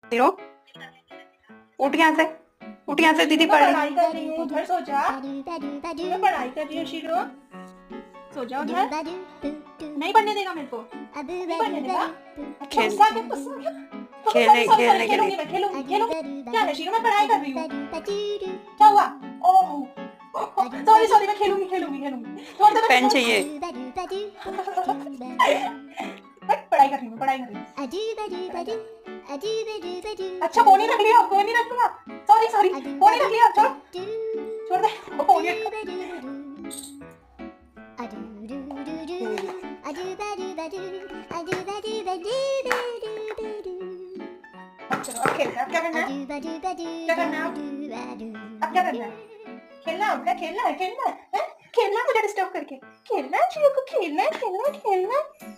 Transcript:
तेरो उठ यहाँ से, उठ यहाँ से, दीदी पढ़ पढ़ाई कर रही हूँ, उधर सो जा। मैं पढ़ाई कर रही हूँ शीरो, सो जा उधर। नहीं पढ़ने देगा मेरे को, नहीं पढ़ने देगा। अच्छा खेल- गुस्सा आ गया, गुस्सा आ गया। खेलने Sorry, खेलने के खेलूंगी लिए। मैं, खेलूंगी। क्या है शीरो, मैं पढ़ाई कर रही हूँ। क्या हुआ? ओह सॉरी मैं खेलूंगी। छोड़ दे पेन मेरे को। चाहिए। मैं पढ़ाई कर रही हूँ, पढ़ाई कर रही हूँ। अच्छा फोन ही रख लिया, फोन ही रख लिया। सॉरी फोन ही रख लिया। छोड़ दे फोन ही चलो अब खेलते हैं। अब क्या करना है? क्या करना है अब क्या करना है? खेलना है, खेलना है हैं? खेलना है मुझे डिस्टर्ब करके। खेलना है शीरो को, खेलना है।